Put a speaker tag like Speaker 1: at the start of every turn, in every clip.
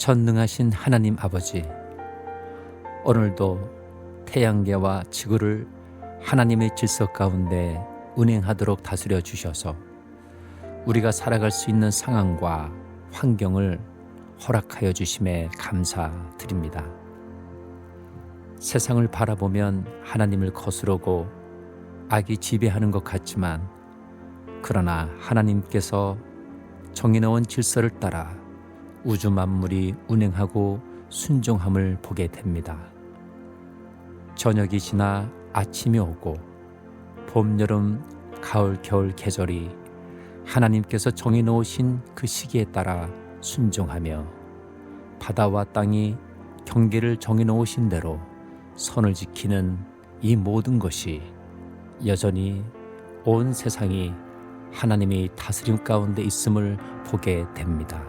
Speaker 1: 전능하신 하나님 아버지, 오늘도 태양계와 지구를 하나님의 질서 가운데 운행하도록 다스려 주셔서 우리가 살아갈 수 있는 상황과 환경을 허락하여 주심에 감사드립니다. 세상을 바라보면 하나님을 거스르고 악이 지배하는 것 같지만, 그러나 하나님께서 정해놓은 질서를 따라 우주 만물이 운행하고 순종함을 보게 됩니다. 저녁이 지나 아침이 오고 봄, 여름, 가을, 겨울 계절이 하나님께서 정해놓으신 그 시기에 따라 순종하며 바다와 땅이 경계를 정해놓으신 대로 선을 지키는 이 모든 것이 여전히 온 세상이 하나님의 다스림 가운데 있음을 보게 됩니다.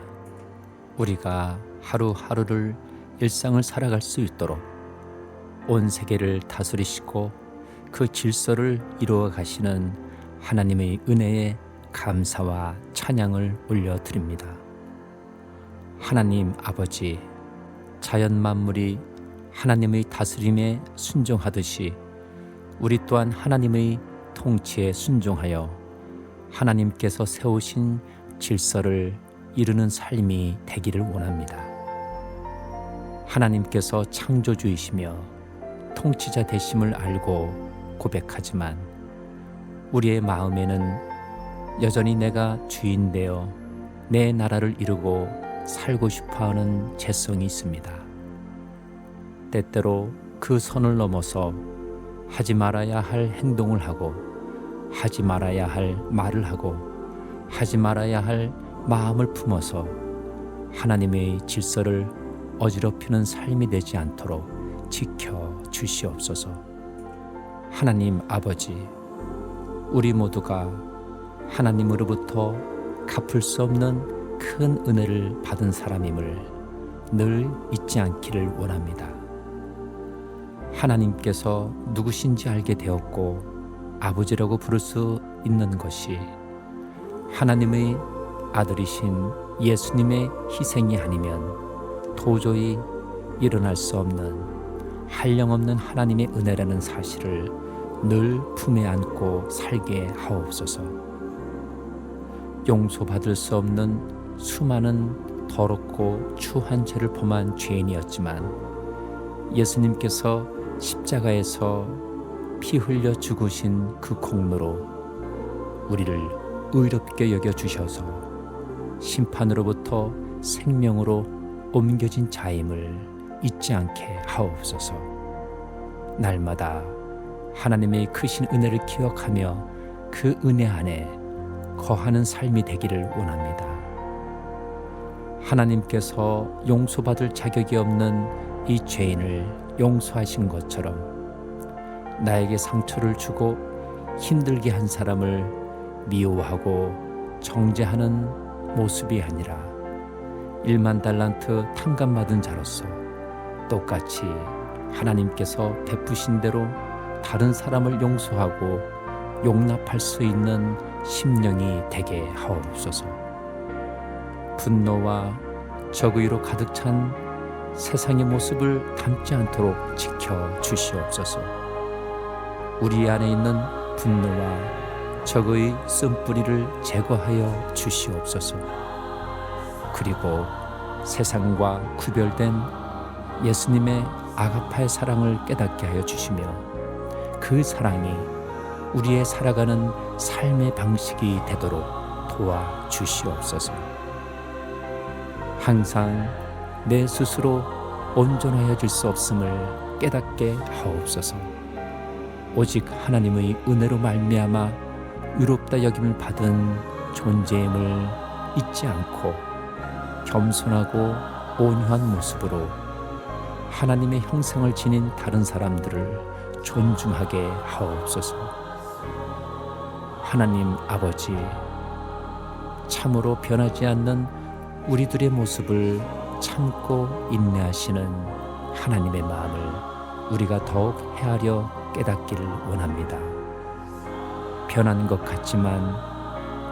Speaker 1: 우리가 하루하루를 일상을 살아갈 수 있도록 온 세계를 다스리시고 그 질서를 이루어 가시는 하나님의 은혜에 감사와 찬양을 올려드립니다. 하나님 아버지, 자연 만물이 하나님의 다스림에 순종하듯이 우리 또한 하나님의 통치에 순종하여 하나님께서 세우신 질서를 이루는 삶이 되기를 원합니다. 하나님께서 창조주이시며 통치자 되심을 알고 고백하지만 우리의 마음에는 여전히 내가 주인 되어 내 나라를 이루고 살고 싶어하는 죄성이 있습니다. 때때로 그 선을 넘어서 하지 말아야 할 행동을 하고, 하지 말아야 할 말을 하고, 하지 말아야 할 마음을 품어서 하나님의 질서를 어지럽히는 삶이 되지 않도록 지켜 주시옵소서. 하나님 아버지, 우리 모두가 하나님으로부터 갚을 수 없는 큰 은혜를 받은 사람임을 늘 잊지 않기를 원합니다. 하나님께서 누구신지 알게 되었고 아버지라고 부를 수 있는 것이 하나님의 아들이신 예수님의 희생이 아니면 도저히 일어날 수 없는 한량없는 하나님의 은혜라는 사실을 늘 품에 안고 살게 하옵소서. 용서받을 수 없는 수많은 더럽고 추한 죄를 범한 죄인이었지만 예수님께서 십자가에서 피 흘려 죽으신 그 공로로 우리를 의롭게 여겨주셔서 심판으로부터 생명으로 옮겨진 자임을 잊지 않게 하옵소서. 날마다 하나님의 크신 은혜를 기억하며 그 은혜 안에 거하는 삶이 되기를 원합니다. 하나님께서 용서받을 자격이 없는 이 죄인을 용서하신 것처럼 나에게 상처를 주고 힘들게 한 사람을 미워하고 정죄하는 모습이 아니라 1만 달란트 탕감받은 자로서 똑같이 하나님께서 베푸신 대로 다른 사람을 용서하고 용납할 수 있는 심령이 되게 하옵소서. 분노와 적의로 가득 찬 세상의 모습을 담지 않도록 지켜 주시옵소서. 우리 안에 있는 분노와 적의 쓴뿌리를 제거하여 주시옵소서. 그리고 세상과 구별된 예수님의 아가파의 사랑을 깨닫게 하여 주시며 그 사랑이 우리의 살아가는 삶의 방식이 되도록 도와 주시옵소서. 항상 내 스스로 온전하여질 수 없음을 깨닫게 하옵소서. 오직 하나님의 은혜로 말미암아 의롭다 여김을 받은 존재임을 잊지 않고 겸손하고 온유한 모습으로 하나님의 형상을 지닌 다른 사람들을 존중하게 하옵소서. 하나님 아버지, 참으로 변하지 않는 우리들의 모습을 참고 인내하시는 하나님의 마음을 우리가 더욱 헤아려 깨닫기를 원합니다. 변한 것 같지만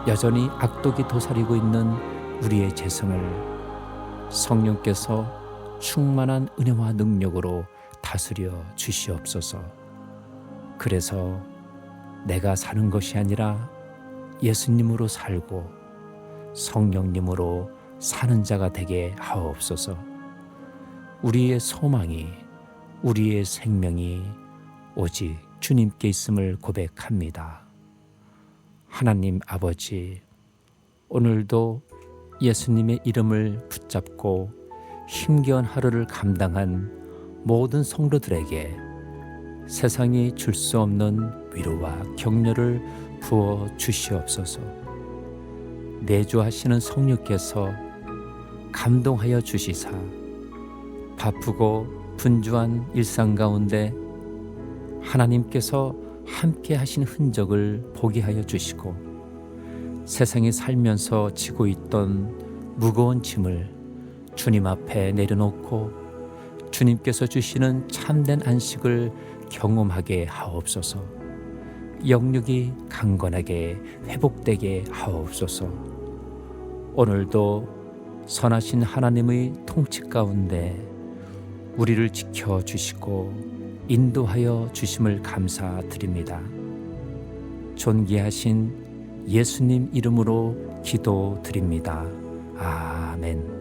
Speaker 1: 여전히 악독이 도사리고 있는 우리의 죄성을 성령께서 충만한 은혜와 능력으로 다스려 주시옵소서. 그래서 내가 사는 것이 아니라 예수님으로 살고 성령님으로 사는 자가 되게 하옵소서. 우리의 소망이, 우리의 생명이 오직 주님께 있음을 고백합니다. 하나님 아버지, 오늘도 예수님의 이름을 붙잡고 힘겨운 하루를 감당한 모든 성도들에게 세상이 줄 수 없는 위로와 격려를 부어 주시옵소서. 내주하시는 성령께서 감동하여 주시사 바쁘고 분주한 일상 가운데 하나님께서 함께 하신 흔적을 보게 하여 주시고 세상에 살면서 지고 있던 무거운 짐을 주님 앞에 내려놓고 주님께서 주시는 참된 안식을 경험하게 하옵소서. 영육이 강건하게 회복되게 하옵소서. 오늘도 선하신 하나님의 통치 가운데 우리를 지켜주시고 인도하여 주심을 감사드립니다. 존귀하신 예수님 이름으로 기도드립니다. 아멘.